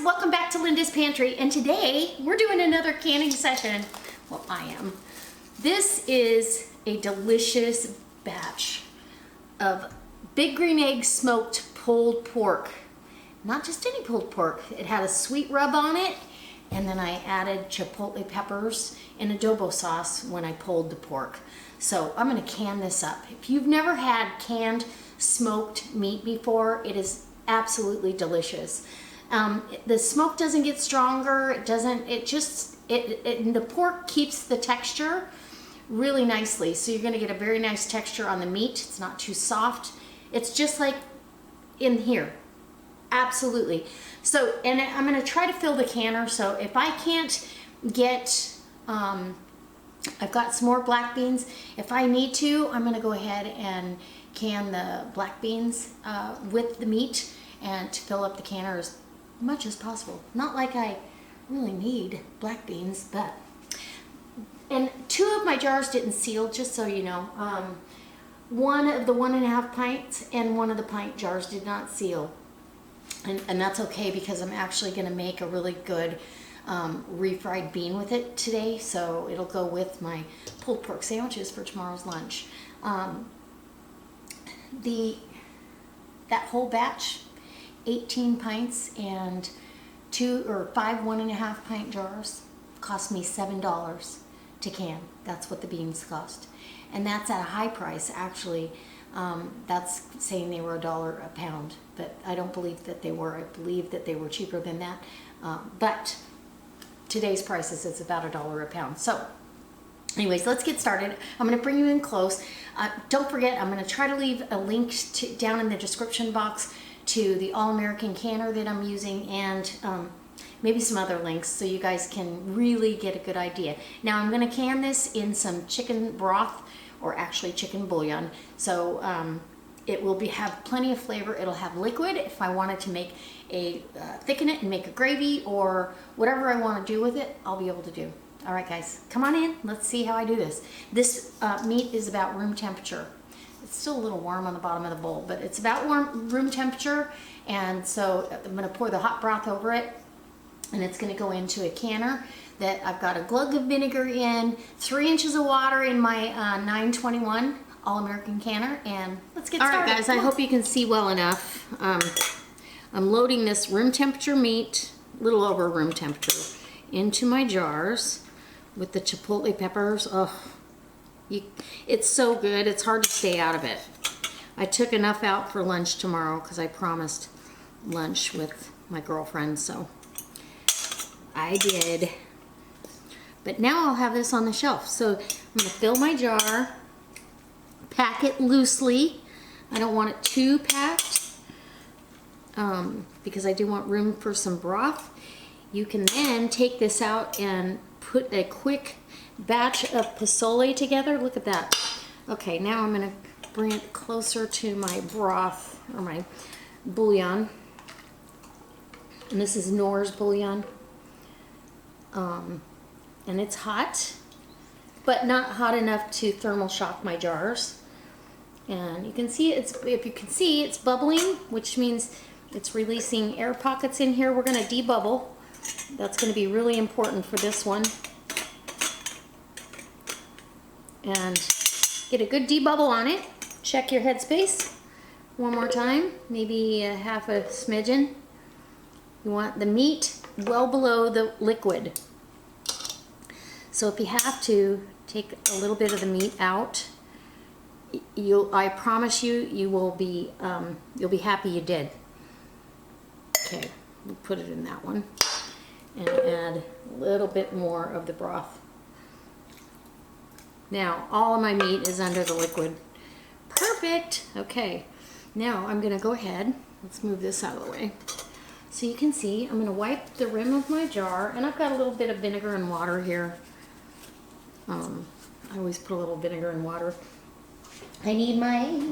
welcome back to Linda's Pantry, and today we're doing another canning session. Well, I am. This is a delicious batch of Big Green Egg smoked pulled pork. Not just any pulled pork. It had a sweet rub on it, and then I added chipotle peppers and adobo sauce when I pulled the pork. So I'm going to can this up. If you've never had canned smoked meat before, it is absolutely delicious. The smoke doesn't get stronger. It doesn't. The pork keeps the texture really nicely. So you're going to get a very nice texture on the meat. It's not too soft. It's just like in here. Absolutely. So, and I'm going to try to fill the canner. So if I can't get, I've got some more black beans. If I need to, I'm going to go ahead and can the black beans with the meat and to fill up the canner as much as possible. Not like I really need black beans, but, and 2 of my jars didn't seal, just so you know. One of the 1.5 pints and one of the pint jars did not seal. And that's okay, because I'm actually going to make a really good refried bean with it today, so it'll go with my pulled pork sandwiches for tomorrow's lunch. That whole batch, 18 pints and 5 1.5 pint jars, cost me $7 to can. That's what the beans cost, and that's at a high price. Actually, that's saying they were $1 a pound, but I don't believe that they were. I believe that they were cheaper than that. But today's prices, it's about $1 a pound. So anyways, let's get started. I'm going to bring you in close. Don't forget, I'm going to try to leave a link down in the description box to the All-American canner that I'm using, and maybe some other links so you guys can really get a good idea. Now I'm going to can this in some chicken broth, or actually chicken bouillon. So it will have plenty of flavor. It'll have liquid if I wanted to make thicken it and make a gravy, or whatever I want to do with it, I'll be able to do. All right, guys, come on in. Let's see how I do this. This meat is about room temperature. It's still a little warm on the bottom of the bowl, but it's about room temperature. And so I'm going to pour the hot broth over it, and it's going to go into a canner that I've got a glug of vinegar in, 3 inches of water in my 921 All-American canner, and let's get started. All right, guys, I hope you can see well enough. I'm loading this room temperature meat, a little over room temperature, into my jars with the chipotle peppers. Oh, it's so good. It's hard to stay out of it. I took enough out for lunch tomorrow because I promised lunch with my girlfriend, so I did. But now I'll have this on the shelf. So I'm going to fill my jar, pack it loosely. I don't want it too packed because I do want room for some broth. You can then take this out and put a quick batch of pozole together. Look at that. Okay, now I'm going to bring it closer to my broth, or my bouillon. And this is Knorr's bouillon. And it's hot, but not hot enough to thermal shock my jars. And you can see it's bubbling, which means it's releasing air pockets in here. We're going to debubble. That's going to be really important for this one. And get a good debubble on it. Check your headspace one more time, maybe half a smidgen. You want the meat well below the liquid. So if you have to take a little bit of the meat out, I promise you will be you'll be happy you did. Okay, we'll put it in that one and add a little bit more of the broth. Now all of my meat is under the liquid. Perfect. Okay, now I'm going to go ahead. Let's move this out of the way. So you can see I'm going to wipe the rim of my jar, and I've got a little bit of vinegar and water here. I always put a little vinegar and water. I need my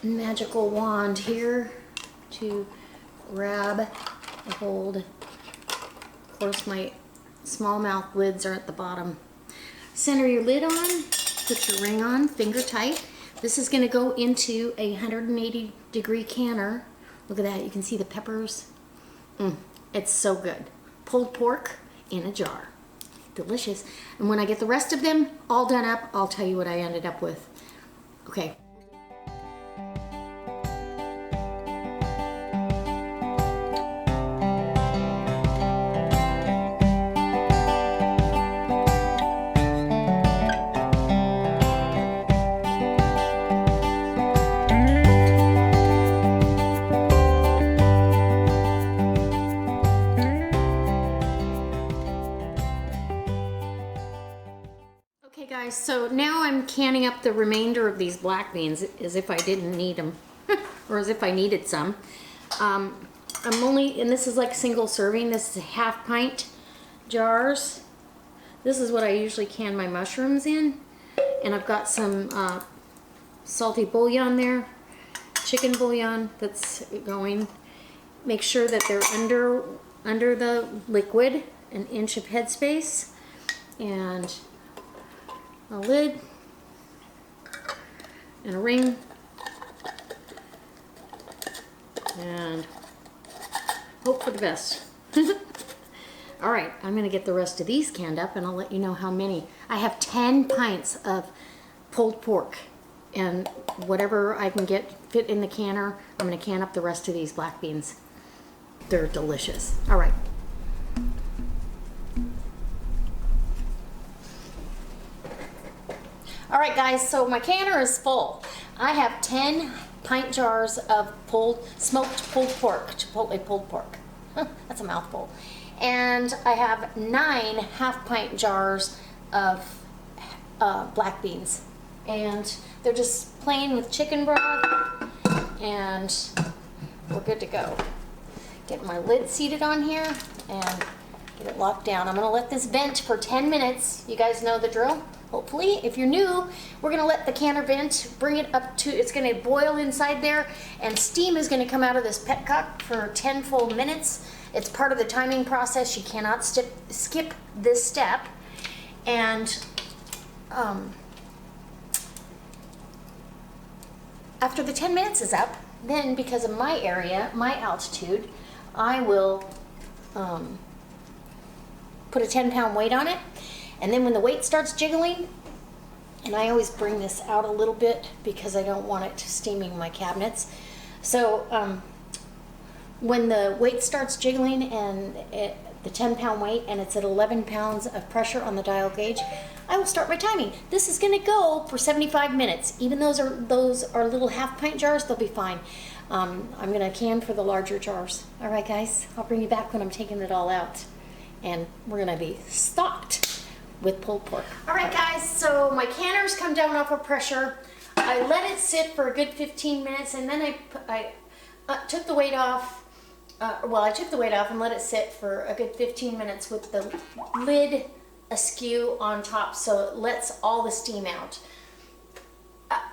magical wand here to grab a hold. Of course, my smallmouth lids are at the bottom. Center your lid on, put your ring on, finger tight. This is going to go into a 180-degree canner. Look at that, you can see the peppers. It's so good. Pulled pork in a jar. Delicious. And when I get the rest of them all done up, I'll tell you what I ended up with. Okay. Okay guys, so now I'm canning up the remainder of these black beans as if I didn't need them, or as if I needed some. I'm only, and this is like single serving, this is 1/2 pint jars. This is what I usually can my mushrooms in. And I've got some salty bouillon there, chicken bouillon that's going. Make sure that they're under the liquid, 1 inch of headspace, and a lid and a ring, and hope for the best. All right, I'm gonna get the rest of these canned up and I'll let you know how many. I have 10 pints of pulled pork, and whatever I can get fit in the canner, I'm gonna can up the rest of these black beans. They're delicious. All right. All right guys, so my canner is full. I have 10 pint jars of smoked pulled pork, chipotle pulled pork. That's a mouthful. And I have 9 1/2 pint jars of black beans. And they're just plain with chicken broth, and we're good to go. Get my lid seated on here and get it locked down. I'm gonna let this vent for 10 minutes. You guys know the drill. Hopefully, if you're new, we're gonna let the canner vent, bring it up to, it's gonna boil inside there, and steam is gonna come out of this petcock for 10 full minutes. It's part of the timing process. You cannot skip this step. And after the 10 minutes is up, then because of my area, my altitude, I will put a 10-pound weight on it. And then when the weight starts jiggling, and I always bring this out a little bit because I don't want it steaming my cabinets. So when the weight starts jiggling and the 10-pound weight, and it's at 11 pounds of pressure on the dial gauge, I will start my timing. This is gonna go for 75 minutes. Even those are little 1/2 pint jars, they'll be fine. I'm gonna can for the larger jars. All right guys, I'll bring you back when I'm taking it all out. And we're gonna be stocked with pulled pork. All right guys, so my canner's come down off of pressure. I let it sit for a good 15 minutes, and then I took the weight off. I took the weight off and let it sit for a good 15 minutes with the lid askew on top, so it lets all the steam out.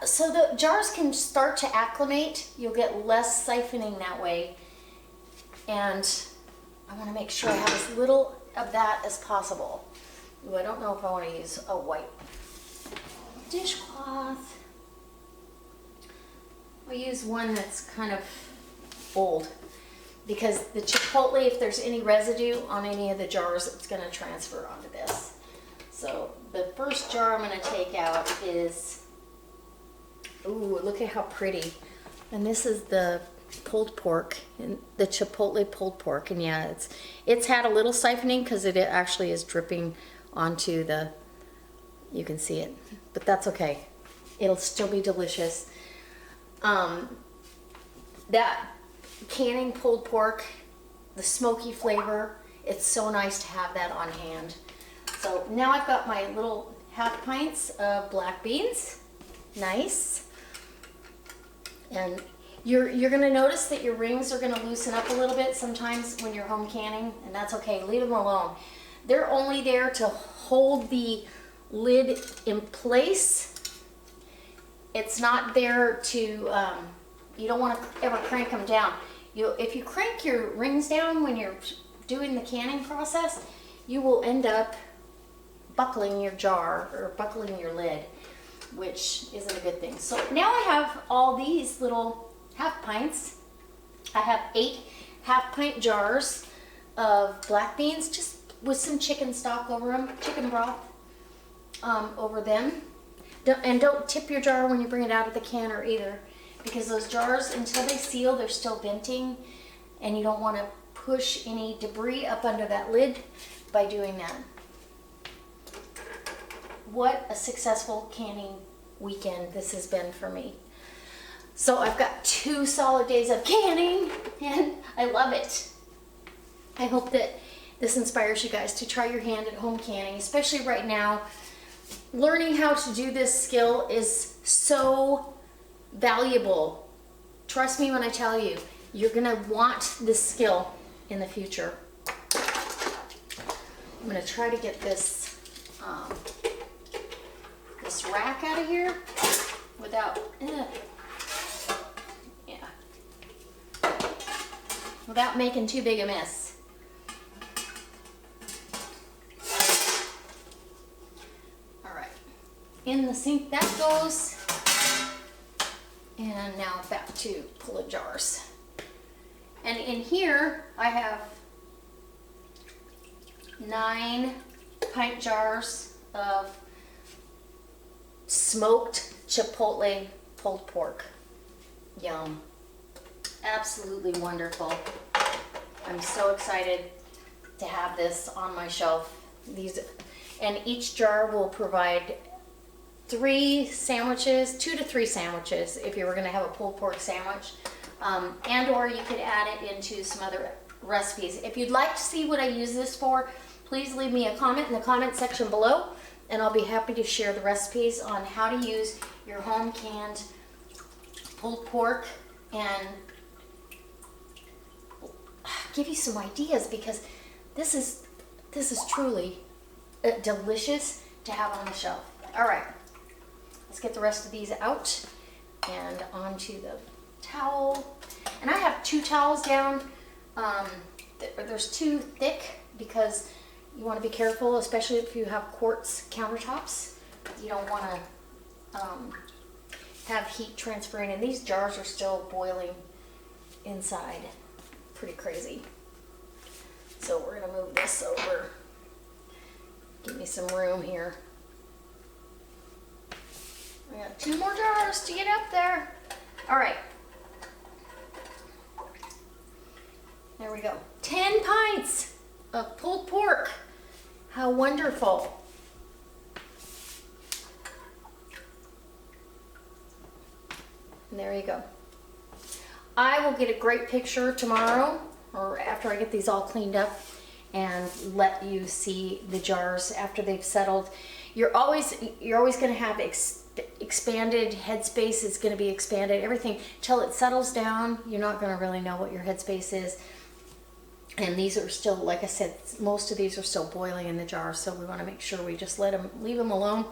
So the jars can start to acclimate. You'll get less siphoning that way. And I want to make sure I have as little of that as possible. Ooh, I don't know if I want to use a white dishcloth. I'll use one that's kind of old, because the chipotle, if there's any residue on any of the jars, it's going to transfer onto this. So the first jar I'm going to take out is, ooh, look at how pretty. And this is the pulled pork, and the chipotle pulled pork. And yeah, it's had a little siphoning because it actually is dripping onto the, you can see it, but that's okay. It'll still be delicious. That canning pulled pork, the smoky flavor, it's so nice to have that on hand. So now I've got my little 1/2 pints of black beans. Nice. And you're gonna notice that your rings are gonna loosen up a little bit sometimes when you're home canning, and that's okay, leave them alone. They're only there to hold the lid in place. It's not there to, you don't want to ever crank them down. If you crank your rings down when you're doing the canning process, you will end up buckling your jar or buckling your lid, which isn't a good thing. So now I have all these little 1/2 pints. I have 8 half-pint jars of black beans, just with some chicken stock over them, chicken broth over them. And don't tip your jar when you bring it out of the canner either, because those jars, until they seal, they're still venting, and you don't want to push any debris up under that lid by doing that. What a successful canning weekend this has been for me. So I've got 2 solid days of canning, and I love it. I hope that this inspires you guys to try your hand at home canning, especially right now. Learning how to do this skill is so valuable. Trust me when I tell you, you're gonna want this skill in the future. I'm gonna try to get this this rack out of here without, without making too big a mess. In the sink that goes, and now back to pulling jars. And in here I have 9 pint jars of smoked chipotle pulled pork. Yum. Absolutely wonderful. I'm so excited to have this on my shelf. And each jar will provide 3 sandwiches, 2 to 3 sandwiches if you were going to have a pulled pork sandwich, and or you could add it into some other recipes. If you'd like to see what I use this for, please leave me a comment in the comment section below, and I'll be happy to share the recipes on how to use your home canned pulled pork and give you some ideas, because this is truly delicious to have on the shelf. All right. Let's get the rest of these out and onto the towel. And I have 2 towels down. There's 2 thick, because you want to be careful, especially if you have quartz countertops. You don't want to have heat transferring, and these jars are still boiling inside. Pretty crazy. So we're going to move this over. Give me some room here. We got 2 more jars to get up there. All right. There we go. 10 pints of pulled pork. How wonderful. And there you go. I will get a great picture tomorrow, or after I get these all cleaned up, and let you see the jars after they've settled. You're always going to have expanded headspace. Is going to be expanded. Everything till it settles down. You're not going to really know what your headspace is. And these are still, like I said, most of these are still boiling in the jar, so we want to make sure we just leave them alone.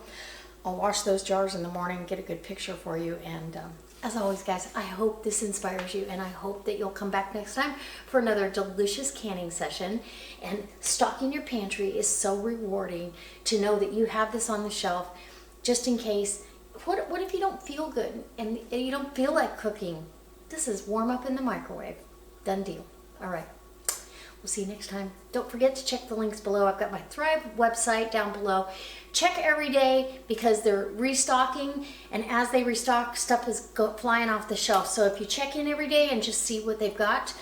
I'll wash those jars in the morning, get a good picture for you, and as always, guys, I hope this inspires you, and I hope that you'll come back next time for another delicious canning session. And stocking your pantry is so rewarding to know that you have this on the shelf, just in case. What if you don't feel good and you don't feel like cooking? This is warm up in the microwave. Done deal. All right. We'll see you next time. Don't forget to check the links below. I've got my Thrive website down below. Check every day, because they're restocking, and as they restock, stuff is flying off the shelf. So if you check in every day and just see what they've got,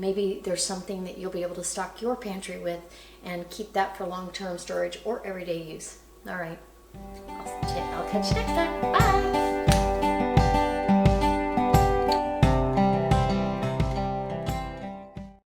maybe there's something that you'll be able to stock your pantry with and keep that for long-term storage or everyday use. All right. I'll catch you next time. Bye.